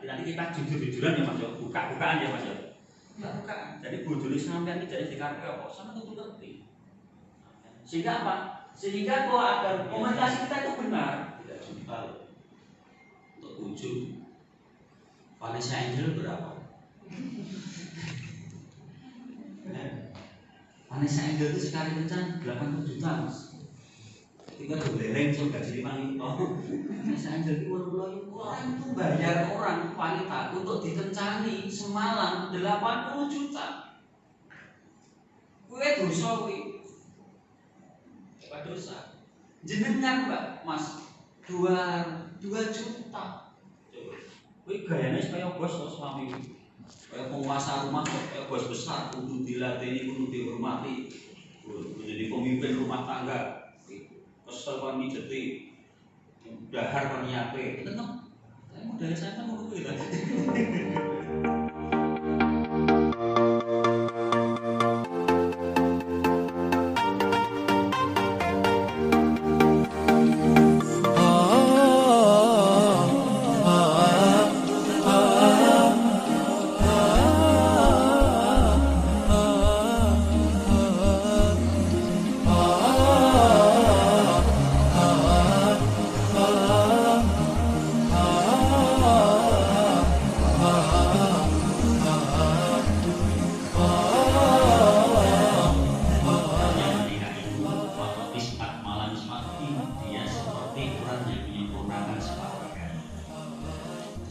nanti kita jujur-jujuran ya Mas ya, buka-bukaan ya Mas ya. Buka-bukaan. Jadi bojone sampean iki jadi dikarepe apa? Sampeyan kudu ngerti. Sehingga apa? Sehingga kalau agar komunikasi kita itu benar, tidak jumpa untuk ujung. Vanessa Angel berapa? Vanessa Angel itu sekali kencan 80 juta Mas. Ketika berleleng coba jadi wanita. Vanessa Angel itu orang itu bayar orang wanita untuk dikencani semalam 80 juta. Kue dosa kue. Apa dosa? Jenengan Mbak Mas 2 juta. Kue gayanya supaya bos atau suami. Kayak penguasa rumah, kayak bos besar, kudu dilatih, kudu dihormati, menjadi pemimpin rumah tangga. Kesel kan mijeti, dahar kan nyiape. Tenang, saya dari sana mau gitu.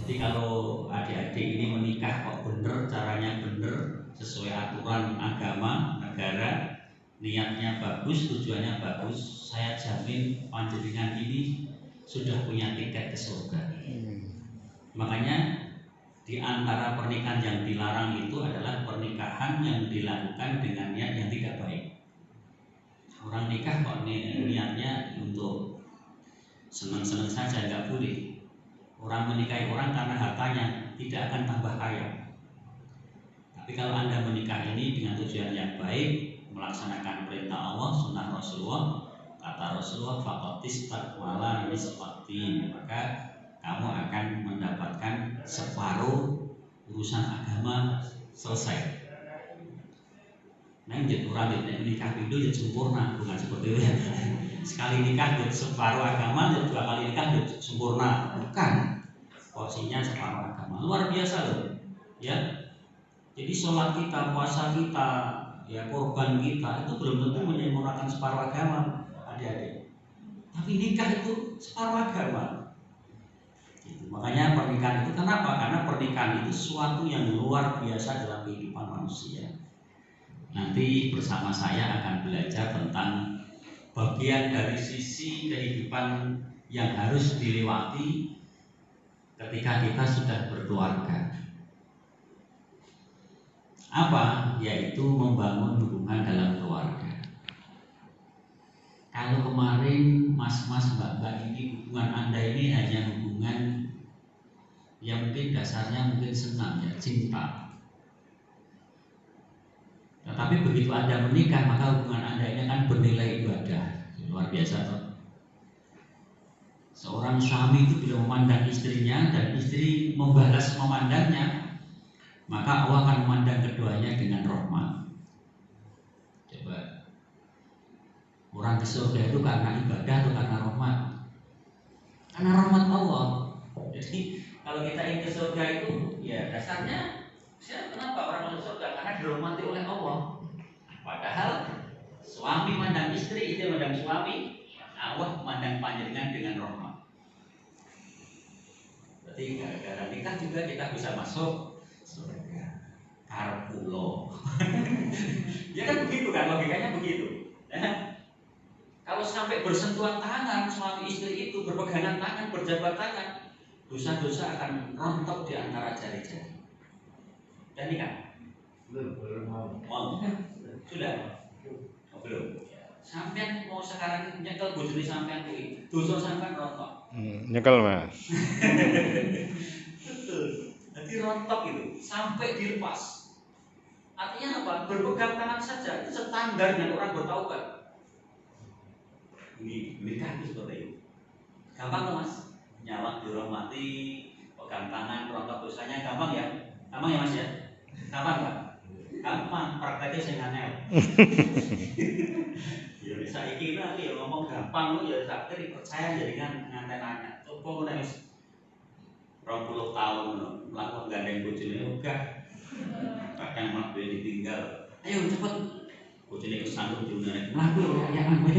Jadi kalau adik-adik ini menikah kok bener, caranya bener, sesuai aturan agama, negara, niatnya bagus, tujuannya bagus, saya jamin panjenengan ini sudah punya tiket ke surga. Makanya di antara pernikahan yang dilarang itu adalah pernikahan yang dilakukan dengan niat yang tidak baik. Orang nikah kok niatnya untuk senang-senang saja, nggak boleh. Orang menikahi orang karena hartanya tidak akan tambah kaya. Tapi kalau Anda menikah ini dengan tujuan yang baik, melaksanakan perintah Allah, sunnah Rasulullah, kata Rasulullah, faqatis taqwala nisfatin, maka kamu akan mendapatkan separuh urusan agama selesai. Nah, jadi orang yang nikah itu ya sempurna, bukan seperti itu ya. Sekali nikah jadi separuh agama, dan 2 kali nikah jadi sempurna, bukan. Porsinya separuh agama, luar biasa loh, ya. Jadi sholat kita, puasa kita, ya korban kita itu belum tentu menyempurnakan separuh agama, adik-adik. Tapi nikah itu separuh agama. Gitu. Makanya pernikahan itu kenapa? Karena pernikahan itu sesuatu yang luar biasa dalam kehidupan manusia. Nanti bersama saya akan belajar tentang bagian dari sisi kehidupan yang harus dilewati ketika kita sudah berkeluarga. Apa? Yaitu membangun hubungan dalam keluarga. Kalau kemarin mas-mas, mbak-mbak ini, hubungan Anda ini hanya hubungan yang mungkin dasarnya mungkin senang ya, cinta. Tetapi begitu Anda menikah, maka hubungan Anda ini akan bernilai ibadah. Luar biasa toh. Seorang suami itu bila memandang istrinya dan istri membalas memandangnya, maka Allah akan memandang keduanya dengan rahmat. Coba, orang ke surga itu karena ibadah atau karena rahmat? Karena rahmat Allah. Jadi kalau kita ingin ke surga itu, ya dasarnya kenapa orang masuk surga? Karena dirahmati oleh Allah. Padahal suami mandang istri, istri mandang suami, Allah mandang panjenengan dengan rahmat. Berarti gara-gara nikah juga kita bisa masuk surga. Karpulo. Ya kan begitu kan, logikanya begitu. Nah, kalau sampai bersentuhan tangan suami istri itu, berpegangan tangan, berjabat tangan, dosa-dosa akan rontok di antara jari-jari. Dan nikah? Belum mau. Sudah? Oh, belum. Sampean mau sekarang nyekel bojone sampean kuwi, dosa sampean rontok. Nyekel Mas. Betul. Jadi rontok itu sampai dilepas. Artinya apa? Berpegang tangan saja itu standar dengan orang bertaubat. Ini nikah itu seperti itu. Gampang Mas. Nyawa dirahmati, pegang tangan, rontok dosanya gampang ya Mas ya, gampang Pak, gampang prakteknya saya nganyel. Ya saya kira ya ngomong gampang ya tak percaya jaringan nganten anak. Coba wis 20 tahun mlaku gandeng bojone ogah. Kadang malah ditinggal. Ayo cepet. Bojone kesandung diundang mlaku ya kowe.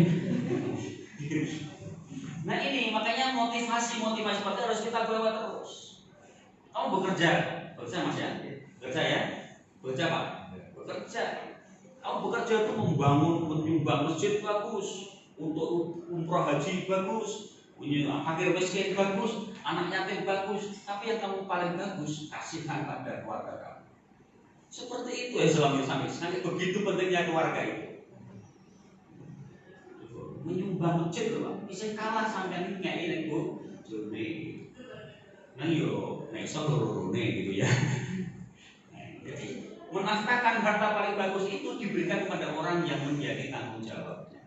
Nah ini makanya motivasi seperti harus kita bawa terus. Kamu bekerja Mas ya? Bekerja ya? Bekerja Pak? Bekerja. Kamu bekerja itu menyumbang masjid bagus, untuk umroh haji bagus, punya fakir miskin bagus, anak yatim bagus, tapi yang kamu paling bagus kasihkan pada keluarga kamu. Seperti itu Islam yang sampai begitu pentingnya keluarga itu. Menyumbang masjid loh Pak, bisa kalah sampai ngei Bu Joni. Nah yo, nek iso loro-lorone gitu ya. Jadi menafkahkan harta paling bagus itu diberikan kepada orang yang menjadi tanggung jawabnya.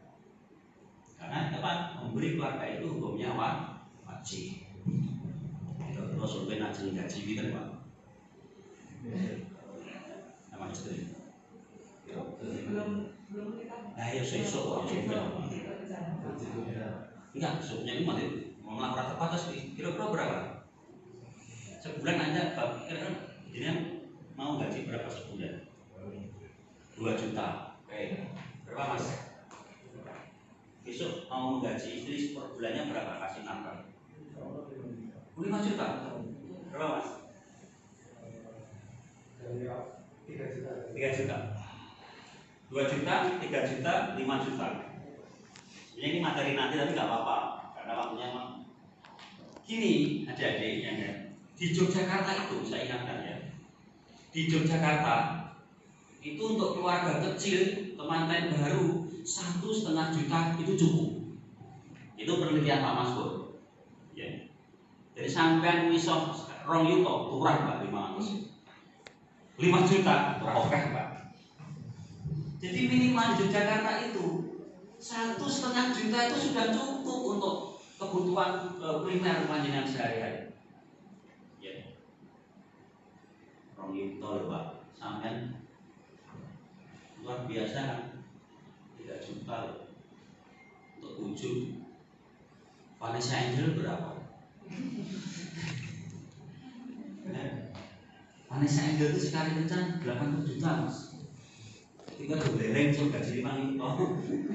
Karena tepat memberi keluarga itu hukumnya wajib. Terus sampai najeng gaji gitu Pak. Sama istri. Nah ya sesuk kok enggak, sesuknya ini masih mau melakukan terbatas kira-kira berapa? Sebulan Anda kira-kira mau gaji berapa sebulan? 2 juta. Oke. Berapa Mas? Besok mau menggaji istri per bulannya berapa? Kasih nafkah. 5 juta. Berapa Mas? 3 juta. 2 juta, 3 juta, 5 juta. Sebenarnya ini materi nanti tapi nggak apa-apa karena waktunya memang gini adik-adik ya. Di Yogyakarta itu saya ingatkan ya. Di Yogyakarta itu untuk keluarga kecil temanten baru 1,5 juta itu cukup. Itu penelitian Pak Mas Pur. Ya. Jadi sampean iso 2 yuta kurang Pak 500. 5 juta oke Pak. Jadi minimal di Jakarta itu 1,5 juta itu sudah cukup untuk kebutuhan primer panjenengan sehari-hari. Ya. 2 yuta loh Pak. Sampean luar biasa kan? 3 juta loh. Untuk wujud Vanessa Angel berapa? Vanessa Angel itu sekali kencan 80 juta Mas. Ketika berlereng so gaji 5 juta.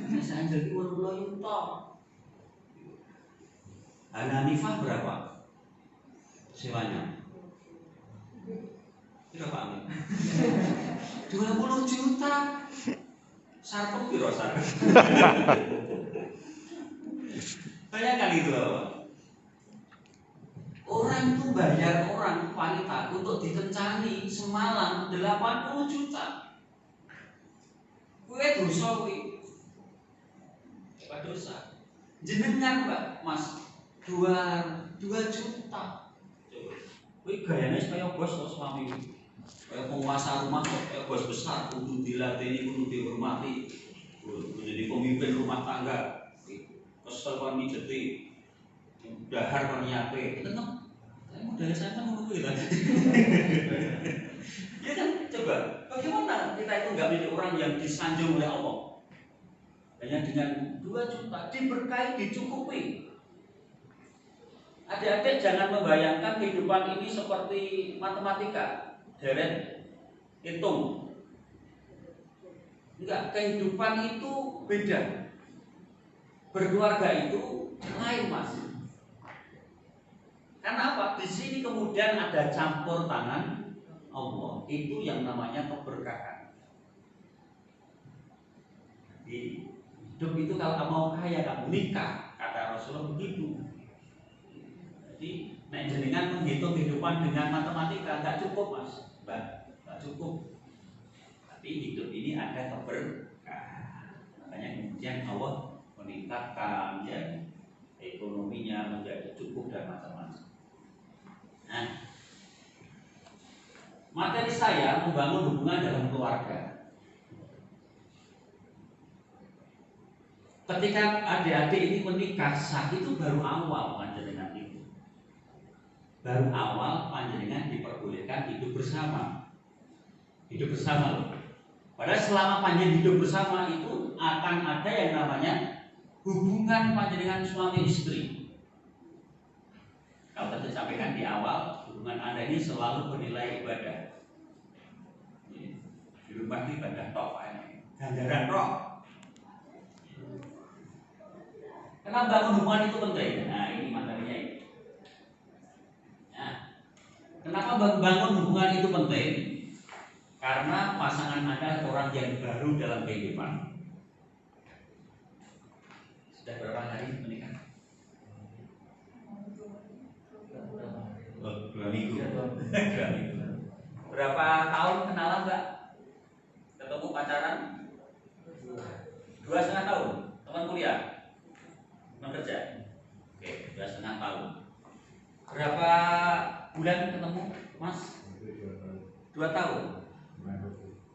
Vanessa Angel itu 20 juta. Ana Nifah berapa? Sewanya? Berapa Amin? 20 juta. Sarpem piro sarpem? Bayangkan itu Bapak. Orang itu bayar orang wanita untuk dikencani semalam 80 juta. Kue dosa kuwi. Apa dosa? Jenengan Mbak Mas 2 juta. Kuwi gayane supaya bos kok suami. Kayak penguasa rumah kayak bos besar kudu dilatih, kudu dihormati. Menjadi pemimpin rumah tangga. Kesel kon mijeti. Dahar kon nyiape. Tetep dari sana menunggu kita. Ya kan, coba bagaimana kita itu nggak menjadi orang yang disanjung oleh Allah? Hanya dengan 2 juta diberkahi, dicukupi. Adik-adik jangan membayangkan kehidupan ini seperti matematika, deret, hitung. Enggak, kehidupan itu beda. Berkeluarga itu lain Mas. Karena apa? Di sini kemudian ada campur tangan Allah. Itu yang namanya keberkahan. Di hidup itu kalau kamu mau kaya, kamu nikah. Kata Rasulullah begitu. Jadi, nek jenengan menghitung kehidupan dengan matematika nggak cukup Mas, nggak cukup. Tapi hidup ini ada keberkahan. Makanya kemudian Allah meningkatkan ya, ekonominya menjadi cukup dan macam-macam. Nah, materi saya membangun hubungan dalam keluarga. Ketika adik-adik ini menikah, saat itu baru awal panjenengan itu. Baru awal panjenengan diperbolehkan akan hidup bersama. Hidup bersama loh. Padahal selama panjenengan hidup bersama itu akan ada yang namanya hubungan panjenengan suami istri. Kalau tadi sampaikan di awal, hubungan Anda ini selalu bernilai ibadah. Di rumah itu ibadah tok, ganjaran roh. Kenapa bangun hubungan itu penting? Nah, ini materinya ini. Nah, kenapa bangun hubungan itu penting? Karena pasangan Anda orang yang baru dalam kehidupan. Sudah berapa hari menikah? 2 minggu. 2 minggu. Berapa tahun kenalan, Mbak? Ketemu pacaran? 2,5 tahun. Teman kuliah? Teman kerja? Oke, 2,5 tahun. Berapa bulan ketemu, Mas? 2 tahun.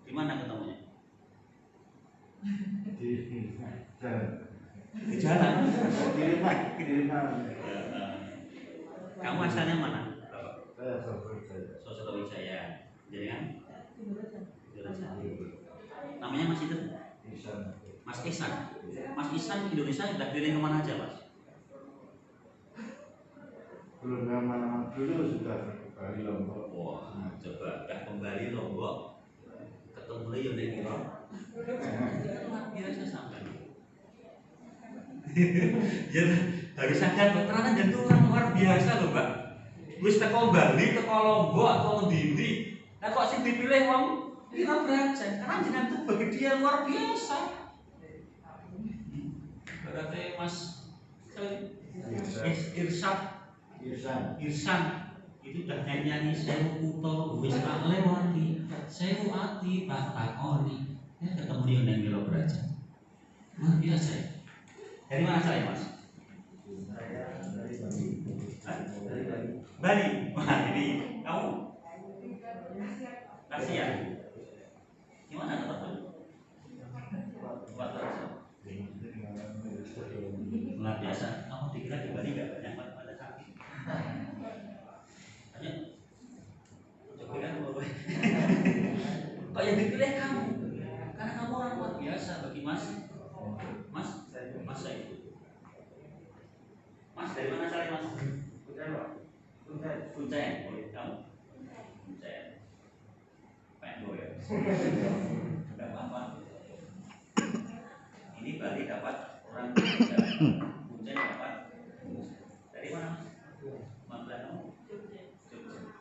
Di mana ketemunya? Di jalan. Di rumah. Kamu asalnya mana? Sosro Wijaya. Jadi kan? Namanya Mas itu? Mas Ihsan. Mas Ihsan Indonesia sudah keliling kemana aja, Mas? Belum kemana-mana dulu sudah ke Bali Lombok. Wah, coba udah kembali Lombok. Ketemu lagi yang kira. Biasa sampai. Ya, harus sadar ternyata jantung orang luar biasa loh, Mbak. Wis teko Bali, teko Lombok atau Ndi. Nah kok sing dipilih wong Lira Brajan, karena jenengan tuh bagi dia luar biasa. Berarti Mas Irsan itu udah nyanyi sewu kutha wis tak lewati, sewu ati tak takoni. Ya ketemu dia nang Lira Brajan. Luar biasa ya. Dari mana asalnya, Mas? Dari Bali. Wah, ini kamu? Asia. Gimana ketemu? Luar biasa. Kamu dikira di Bali gak banyak pada kaki? Tanya. Coba kan kok yang dipilih kamu? Karena kamu orang luar biasa bagi Mas. Mas saya. Mas dari mana asalnya, Mas? Kuncen. Kamu? Kuncen. Pendo ya. Tidak apa-apa. Ini Bali dapat orang Kuncen dapat. Dari mana, Mas? Manggilano.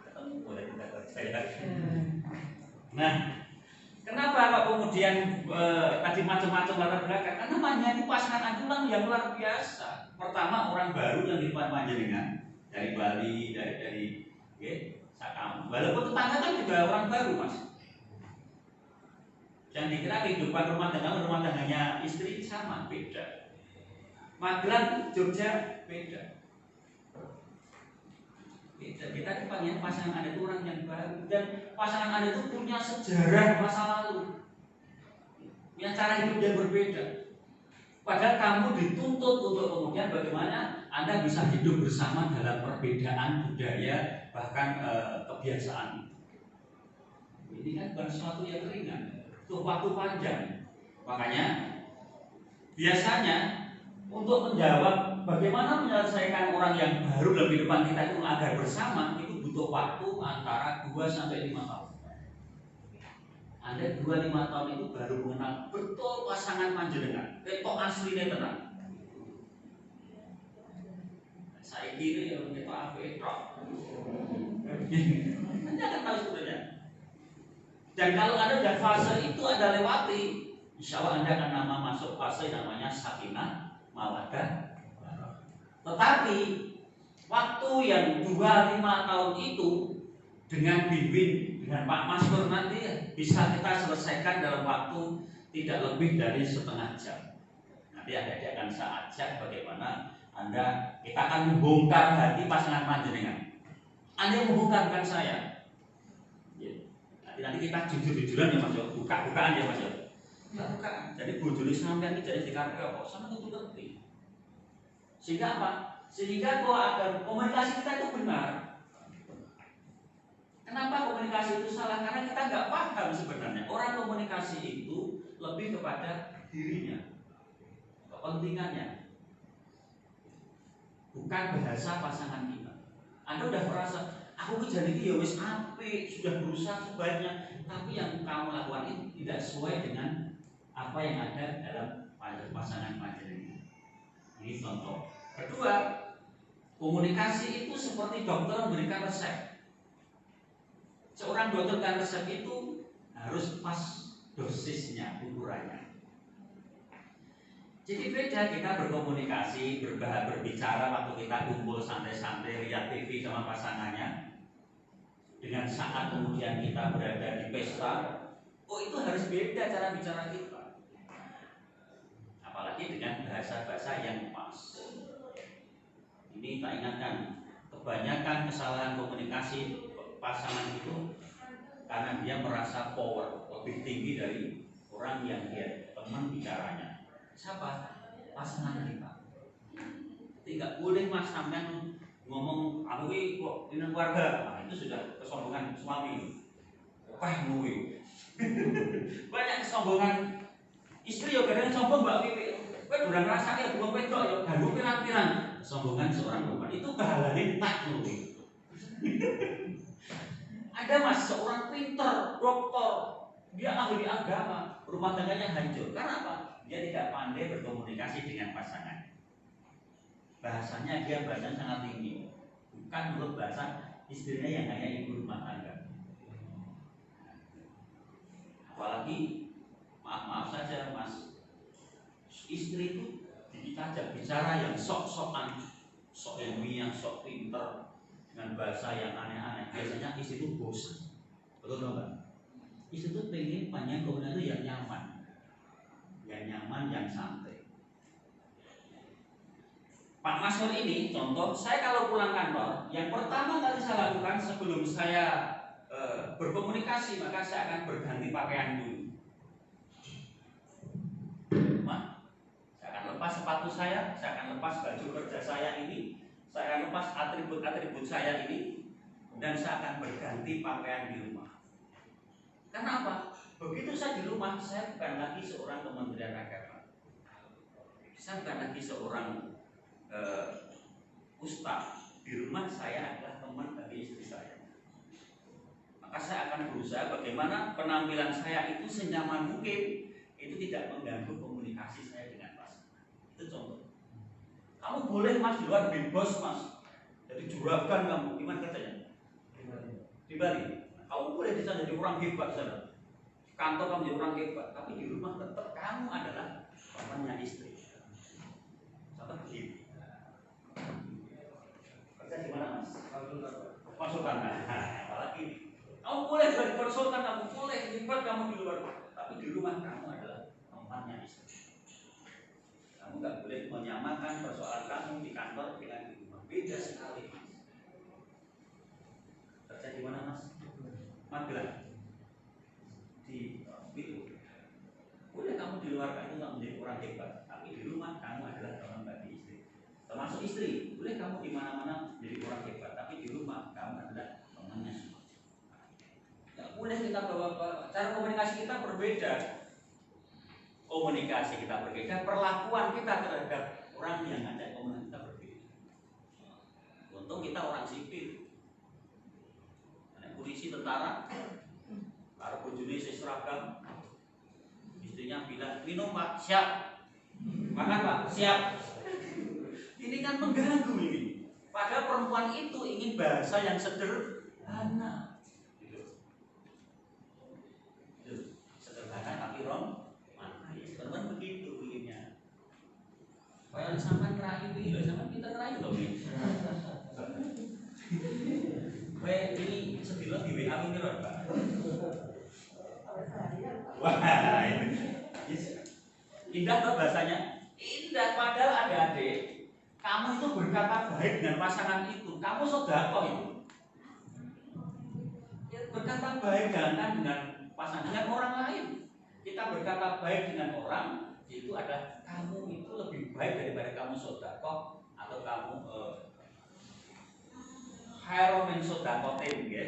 Ketemu boleh kita saya. Nah, kenapa kok kemudian tadi macam-macam latar belakang? Karena panjenengan pasangan adulan yang luar biasa. Pertama orang baru yang dibuat panjenengan dari Bali, dari Sakam. Walaupun tetangga kan juga orang baru, Mas. Jangan dikira kehidupan rumah tangganya istri sama, beda. Magelang, Jogja, beda. Kita dipanggil pasangan Anda itu orang yang baru dan pasangan Anda itu punya sejarah masa lalu, punya cara hidup yang berbeda. Padahal kamu dituntut untuk kemudian bagaimana Anda bisa hidup bersama dalam perbedaan budaya bahkan kebiasaan. Ini kan bukan sesuatu yang ringan, itu waktu panjang. Makanya biasanya untuk menjawab bagaimana menyelesaikan orang yang baru dalam kehidupan kita itu agar bersama itu butuh waktu antara 2 sampai 5 tahun. Anda 2-5 tahun itu baru mengenal betul pasangan panjenengan. Ketok aslinya tenang. Saya kira ya ketok apa? Anda akan tahu sebenarnya. Dan kalau Anda sudah fase itu Anda lewati, insya Allah Anda akan masuk fase namanya sakinah mawaddah. Tetapi waktu yang 2-5 tahun itu dengan bimbing dengan Pak Mastur nanti bisa kita selesaikan dalam waktu tidak lebih dari setengah jam. Nanti ada akan saya ajak bagaimana kita akan membongkar hati pasangan panjenengan. Anda membongkar bukan saya. Nanti kita jujur-jujuran ya Mas, buka-bukaan ya Mas. Buka. Jadi bojone sampean iki jadi dikarepe apa? Sama kudu ngerti. Sehingga apa? Sehingga kalau agar komunikasi kita itu benar. Kenapa komunikasi itu salah karena kita nggak paham sebenarnya. Orang komunikasi itu lebih kepada dirinya, kepentingannya, bukan bahasa pasangan kita. Anda udah merasa aku kejadian ini ya wis apik, sudah berusaha sebaiknya, tapi yang kamu lakukan itu tidak sesuai dengan apa yang ada dalam pasangan panjenengan. Ini contoh. Kedua, komunikasi itu seperti dokter memberikan resep. Seorang dokter kan resep itu harus pas dosisnya, ukurannya. Jadi beda kita berkomunikasi, berbicara waktu kita kumpul santai-santai lihat TV sama pasangannya, dengan saat kemudian kita berada di pesta, oh itu harus beda cara bicara kita. Apalagi dengan bahasa-bahasa yang pas. Ini tak ingatkan, kebanyakan kesalahan komunikasi pasangan itu karena dia merasa power lebih tinggi dari orang yang dia teman bicaranya. Siapa? Pasangan kita. Tidak boleh mas sampean ngomong aku ini kok ini keluarga. Nah, itu sudah kesombongan suami. Wah nuwi. Banyak kesombongan istri yo kadang sombong mbak Wiwi. Kowe durang ngrasake wong wedok yo ganggu pirang-pirang. Kesombongan seorang perempuan itu pahalane tak nuwi. Ada mas seorang pinter, dokter, dia ahli agama, rumah tangganya hancur. Karena apa? Dia tidak pandai berkomunikasi dengan pasangan. Bahasanya dia bahasanya sangat tinggi, bukan menurut bahasa istrinya yang hanya ibu rumah tangga. Apalagi maaf saja mas, istri itu diajak bicara yang sok-sokan, sok ilmiah, sok pinter, dengan bahasa yang aneh-aneh. Biasanya istri itu bosan, betul nggak? Istri itu pengen panjang komunikasi yang nyaman, yang santai. Pak Masur ini contoh, saya kalau pulang kantor, yang pertama kali saya lakukan sebelum saya berkomunikasi, maka saya akan berganti pakaian dulu. Saya akan lepas sepatu saya akan lepas baju kerja saya ini, saya akan lepas atribut-atribut saya ini, dan saya akan berganti pakaian di rumah. Karena apa? Begitu saya di rumah, saya bukan lagi seorang Kementerian Agama, saya bukan lagi seorang ustaz. Di rumah saya adalah teman bagi istri saya. Maka saya akan berusaha bagaimana penampilan saya itu senyaman mungkin, itu tidak mengganggu komunikasi saya dengan pasangan. Itu contoh. Kamu boleh mas di luar bebas mas, jadi juragan kamu, gimana katanya? Di Bali. Kamu boleh bisa jadi orang hebat sana. Kantor kamu jadi orang hebat, tapi di rumah tetap kamu adalah temannya istri. Contoh begitu. Kerja di mana mas? Konsultan. Nah, apalagi kamu boleh jadi konsultan, kamu boleh hebat kamu di luar, tapi di rumah kamu adalah temannya istri. Kamu nggak boleh menyamakan persoalan kamu di kantor dengan di rumah. Beda sekali. Kerja di mana mas? Magelang. Di itu. Boleh kamu di luar kamu nggak menjadi orang hebat, tapi di rumah kamu adalah teman bagi istri. Termasuk istri, boleh kamu di mana-mana menjadi orang hebat, tapi di rumah kamu adalah temannya semua. Nggak boleh kita bawa cara komunikasi kita berbeda. Komunikasi kita berbeda, perlakuan kita terhadap orang yang ngajak komunikasi kita berbeda. Untung kita orang sipil, polisi, tentara, para bojone seragam, istrinya bilang minum pak, siap, makan pak, siap. Ini kan mengganggu ini. Padahal perempuan itu ingin bahasa yang sederhana, sederhana tapi romantis. Teman begitu inginnya. Kalau sampai terakhir ini, sampai kita terakhir loh ini. Ini sedilo di WA ini loh pak. Wah ini indah tuh bahasanya. Indah padahal adik-adik, kamu itu berkata baik dengan pasangan itu, kamu sodako itu. Berkata baik jangan dengan pasangan, dengan orang lain. Kita berkata baik dengan orang, itu adalah kamu itu lebih baik daripada kamu sodako atau kamu hero men sodako ya.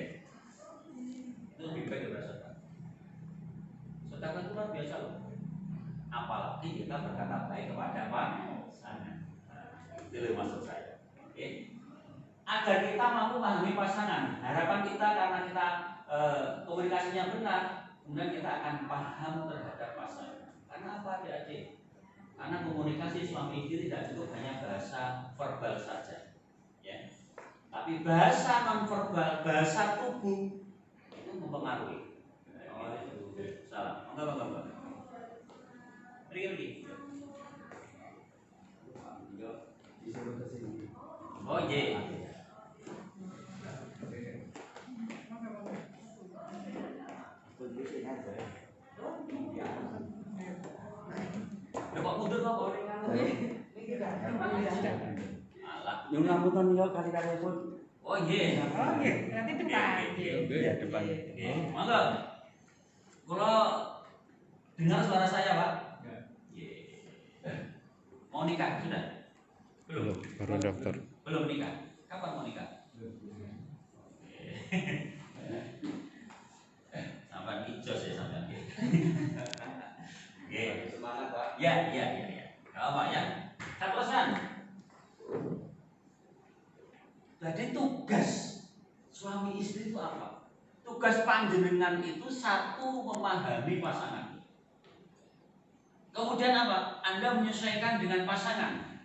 kita berkata baik kepada pasangan. Itu loh maksud saya. Oke. Agar kita mampu memahami pasangan. Harapan kita karena kita komunikasinya benar, kemudian kita akan paham terhadap pasangan. Karena apa adik-adik? Karena komunikasi suami istri tidak cukup hanya bahasa verbal saja, ya. Tapi bahasa non verbal, bahasa tubuh itu mempengaruhi. Oh, itu salah. Enggak. Pergi. Oh iya. Kok mundur kok orang nganu iki? Alah, Nyuwun ngapunten yo kali-kali pun. oh iya. Oh nggih, berarti depan. Iya, depan. Oke, monggo. Kalau dengar suara saya, Pak? Iya. Mau nikah sudah? Belum. Baru daftar. Belum nikah. Kapan mau nikah? Sampai hijau ya sampai. Oke, semangat Pak. Ya. Kalau Pak ya, terusan. Jadi tugas suami istri itu apa? Tugas panjenengan itu satu memahami pasangan. Kemudian apa? Anda menyesuaikan dengan pasangan.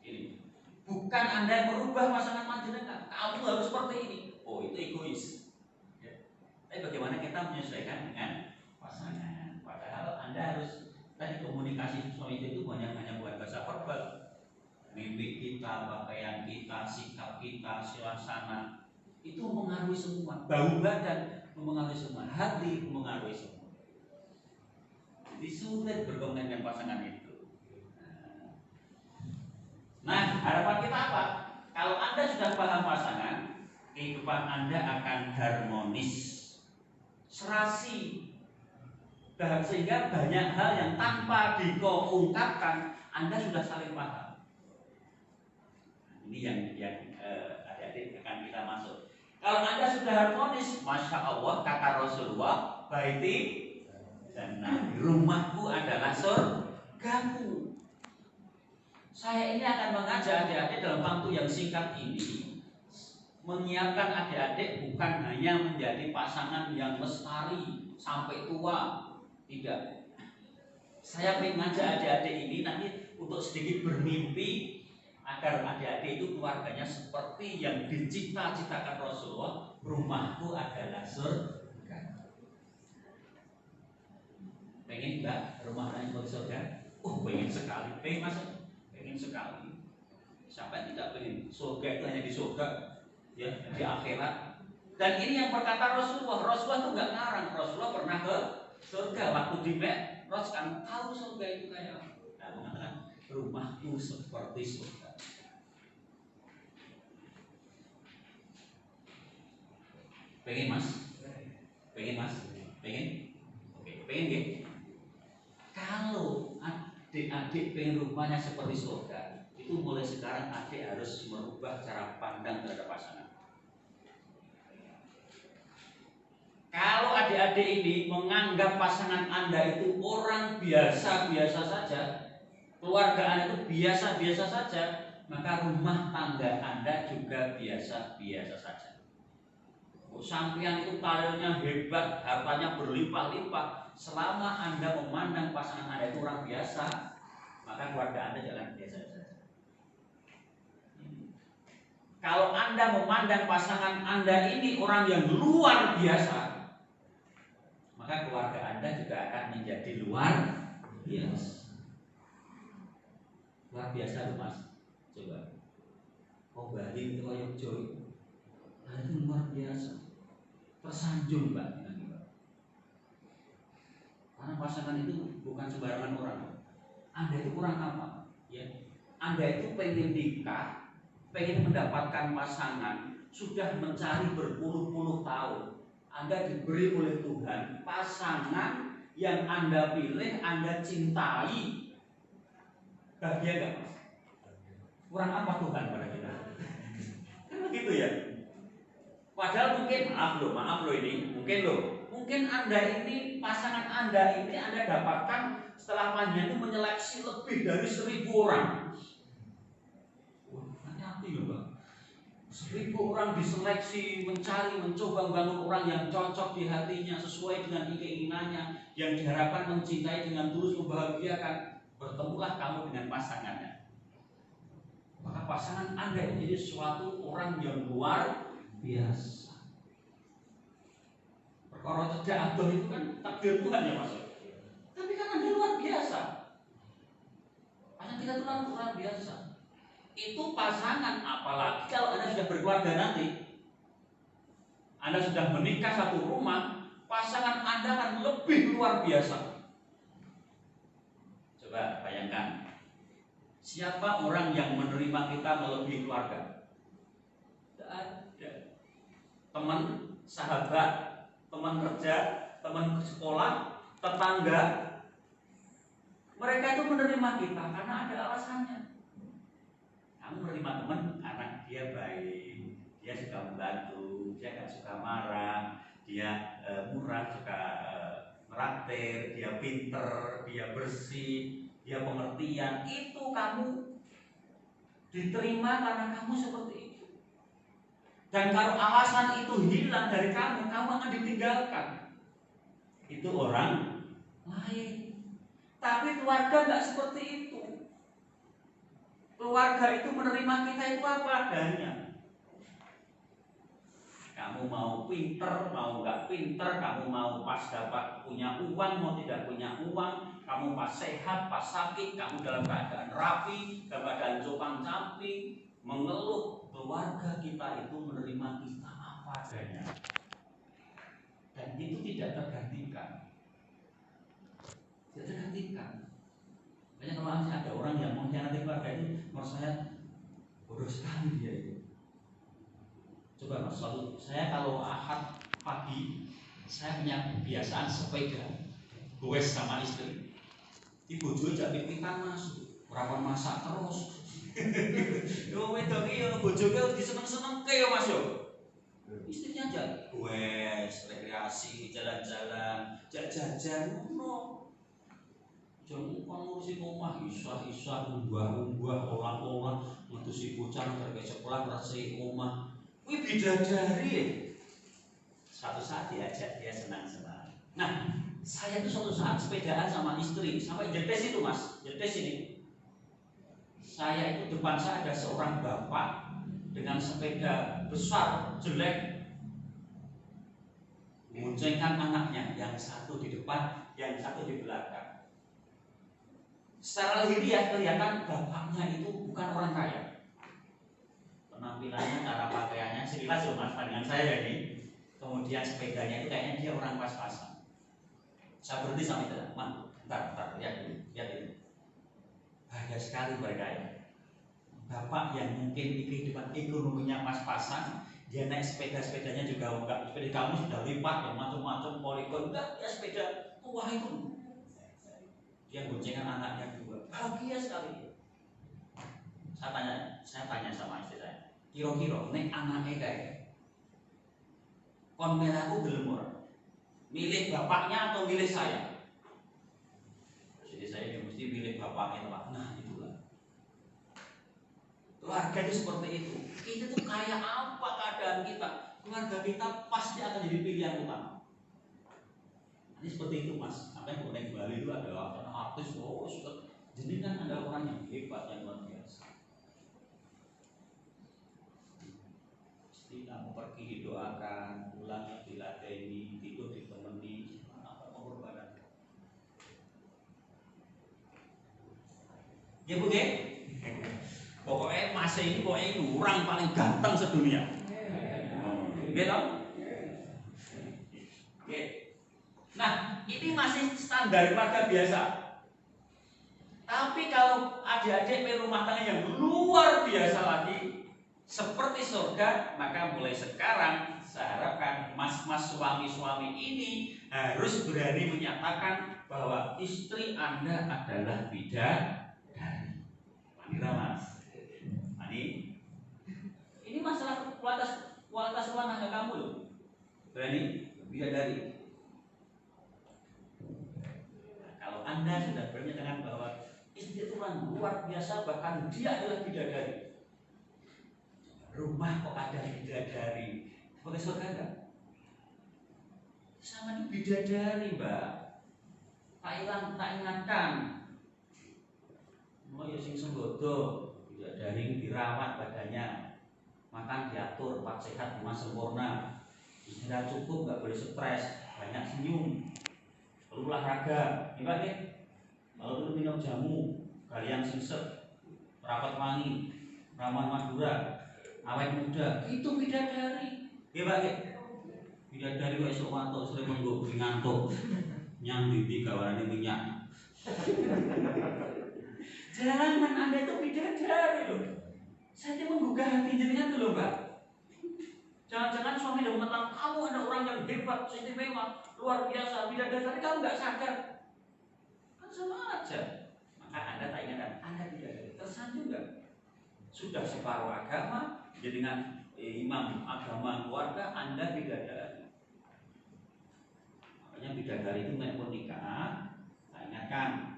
Ini bukan Anda yang merubah pasangan panjenengan. Kamu harus seperti ini. Oh itu egois. Ya. Tapi bagaimana kita menyesuaikan dengan pasangan? Padahal Anda harus tadi komunikasi suami istri itu hanya bukan bahasa verbal. Mimik kita, pakaian kita, sikap kita, suasana itu mempengaruhi semua. Bau badan mempengaruhi semua, hati mempengaruhi semua. Jadi sulit berkomunikasi dengan pasangan itu. Nah, harapan kita apa? Kalau Anda sudah paham pasangan, kehidupan Anda akan harmonis, serasi, sehingga banyak hal yang tanpa diungkapkan Anda sudah saling paham. Ini yang adik-adik akan kita masuk. Kalau Anda sudah harmonis, masya Allah kata Rasulullah, baiti dan rumahku adalah surgaku. Saya ini akan mengajak adik-adik dalam waktu yang singkat ini menyiapkan adik-adik bukan hanya menjadi pasangan yang lestari sampai tua, tidak. Saya ingin mengajak adik-adik ini nanti untuk sedikit bermimpi agar adik-adik itu keluarganya seperti yang dicita-citakan Rasulullah, rumahku adalah surga. Pengen Mbak rumahnya seperti surga? Pengen sekali. Pengen masuk? Pengen sekali. Siapa yang tidak pengen? Surga itu hanya di surga, ya di akhirat. Dan ini yang berkata Rasulullah. Rasulullah itu nggak ngarang. Rasulullah pernah ke surga waktu di Mi'raj kan tahu surga itu kayak apa. Nah, mengatakan rumahku seperti surga. Pengen mas? Pengen mas? Pengen? Oke, pengen ya? Kalau adik-adik pengen rumahnya seperti surga, itu mulai sekarang adik harus merubah cara pandang terhadap pasangan. Kalau adik-adik ini menganggap pasangan Anda itu orang biasa-biasa saja, keluarga Anda itu biasa-biasa saja, maka rumah tangga Anda juga biasa-biasa saja. Sampean itu karirnya hebat, hartanya berlimpah-limpah. Selama Anda memandang pasangan Anda itu orang biasa, maka keluarga Anda jangan biasa saja. Kalau Anda memandang pasangan Anda ini orang yang luar biasa, maka keluarga Anda juga akan menjadi luar biasa. Luar biasa loh mas. Coba. Oh Bali itu kayak Joy. Nah, itu luar biasa. Tersanjung Mbak. Karena pasangan itu bukan sembarangan orang. Anda itu orang apa? Ya. Anda itu pengen nikah, pengen mendapatkan pasangan, sudah mencari berpuluh-puluh tahun. Anda diberi oleh Tuhan pasangan yang Anda pilih, Anda cintai. Bahagia gak mas? Kurang apa Tuhan pada kita? Kan begitu ya. Padahal mungkin maaf loh ini, mungkin Mungkin Anda ini, pasangan Anda ini Anda dapatkan setelah panjenengan itu menyeleksi lebih dari 1.000 orang. Wah, hati-hati loh Bang. 1.000 orang diseleksi, mencari, mencoba membangun orang yang cocok di hatinya, sesuai dengan keinginannya, yang diharapkan mencintai dengan tulus, membahagiakan. Bertemulah kamu dengan pasangannya. Maka pasangan Anda menjadi suatu orang yang luar biasa. Perkara cedak adoh itu kan takdir Tuhan ya Mas. Tapi kan Anda luar biasa. Pasangan kita itu luar biasa. Itu pasangan, apalagi kalau Anda sudah berkeluarga nanti, Anda sudah menikah satu rumah, pasangan Anda akan lebih luar biasa. Coba bayangkan, siapa orang yang menerima kita melebihi keluarga? Tidak ada. Teman, sahabat, teman kerja, teman sekolah, tetangga, mereka itu menerima kita karena ada alasannya. Kamu menerima teman karena dia baik, dia suka membantu, dia nggak suka marah, dia murah, suka meraktir, dia pinter, dia bersih, dia pengertian. Itu kamu diterima karena kamu seperti itu. Dan kalau alasan itu hilang dari kamu akan ditinggalkan. Itu orang lain. Tapi keluarga nggak seperti itu. Keluarga itu menerima kita itu apa adanya. Kamu mau pinter, mau nggak pinter, kamu mau pas dapat punya uang, mau tidak punya uang, kamu pas sehat, pas sakit, kamu dalam keadaan rapi, dalam keadaan compang-camping, mengeluh, keluarga kita itu menerima kita apa adanya. Dan itu tidak tergantikan. Tidak tergantikan. Makanya kalau ada orang yang mengkhianati keluarga itu, menurut saya bodoh sekali dia itu. Coba Mas, lalu saya kalau Ahad pagi, saya punya kebiasaan sepeda, goes sama istri. Di bojo jak pipitan Mas, ora masak terus. Yo wedok iki yo bojoke diseneng-senengke yo Mas yo. Istrinya aja goes, rekreasi, jalan-jalan, jajan ngono. Jangan ngurusi omah, isah-isah, unggah-unggah, olah-olah, ngurusi bocah terkait sekolah, ngerasai omah. Wih bidadari ya. Suatu saat diajak dia senang-senang. Nah, saya tuh suatu saat sepedaan sama istri sampai Jetes itu Mas, Jetes ini. Saya itu depan saya ada seorang bapak dengan sepeda besar jelek, mengoncengkan anaknya, yang satu di depan, yang satu di belakang. Secara lahiriah kelihatan bapaknya itu bukan orang kaya. Penampilannya, cara pakaiannya sekilas Mas dengan saya ini. Kemudian sepedanya itu kayaknya dia orang pas-pasan. Saya berhenti sama itu, Man, bentar, lihat ini. Bahaya sekali mereka ya. Bapak yang mungkin kehidupan ekonominya pas-pasan, dia naik sepedanya juga enggak. Sepeda kamu sudah lipat yang macam-macam polikon, enggak, ya sepeda tua itu. Dia goncengkan anaknya juga. Bahagia sekali. Saya tanya sama istri saya, kira-kira nek anaknya kayak kon melaku gelem ora? Milih bapaknya atau milih saya? Jadi saya mesti milih bapaknya Pak. Nah itulah. Keluarga itu seperti itu. Kita tuh kayak apa keadaan kita? Keluarga kita pasti akan jadi pilihan utama. Ini seperti itu Mas. Sampai di Bali itu ada artis, jadi kan ada orang yang hebat, yang luar biasa. Kamu pergi didoakan, pulang diladeni, tidur ditemani, apa pengorbanan? Ya Bu, pokoknya masa ini orang paling ganteng sedunia. Gitu? Nah, ini masih standar keluarga biasa. Tapi kalau adik-adik rumah tangga yang luar biasa lagi, seperti surga, maka mulai sekarang saya harapkan mas-mas suami-suami ini harus berani menyatakan bahwa istri Anda adalah bidadari. Manira Mas. Mani. Ini masalah kualitas rumah tangga kamu loh. Berani bidadari. Anda sudah bernyatakan bahwa istri Tuhan luar biasa, bahkan dia adalah bidadari. Rumah kok ada bidadari? Sebagai surga enggak? Sama itu bidadari, Mbak. Tak ingatkan. Oh ya sing senggodo, bidadari dirawat badannya, makan diatur, 4 sehat 5 sempurna, istirahat cukup, nggak boleh stres, banyak senyum, perlu olahraga, gimana deh? Kalau perlu minum jamu, kalian singset, rapat wangi, ramuan Madura, awet muda, itu bidadari, gimana deh? Bidadari kok esok mantuk sering menggugui ngantuk, nyang bibi gawarannya minyak. Jangan Anda itu bidadari loh. Saya itu menggugah hati jenengan tuh loh, Mbak. Jangan-jangan suami dan mengatakan kamu ada orang yang hebat, istimewa, luar biasa, bidadari, tapi kamu nggak sadar. Kan sama aja. Maka Anda tak ingatkan, Anda bidadari. Tersanjung nggak? Sudah separuh agama, jadi dengan imam agama keluarga, Anda bidadari. Makanya bidadari itu nggak pun nikah, tak ingatkan.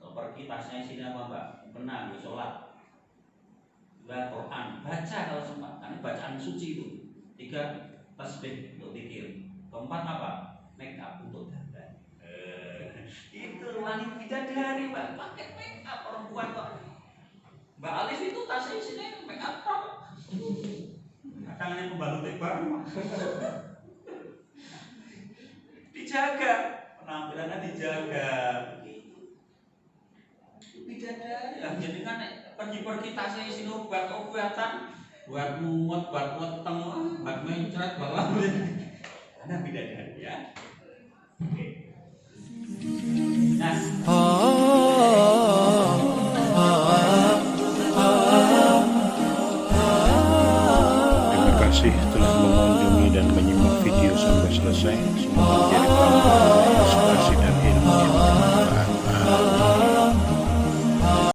Kalau pergi tasnya isinya apa, Mbak? Benar, sholat. Quran, baca kalau sempat, karena bacaan suci itu. 3, tasbih untuk zikir. 4 apa? Make up untuk dandan. Itu wanita bidadari, Mbak. Pakai make up perempuan kok. Mbak Alif itu tasnya isinya make up kok. Tangannya pembalut baru. Dijaga, penampilannya dijaga. Bidadari, jadi kan pergi-pergi tasnya isi obat-obatan, buat mumet, buat weteng, buat mencret, bawa karena bidadari ya. Oke. Nah, terima kasih telah mengunjungi dan menyimak video sampai selesai. Semoga menjadi tambahan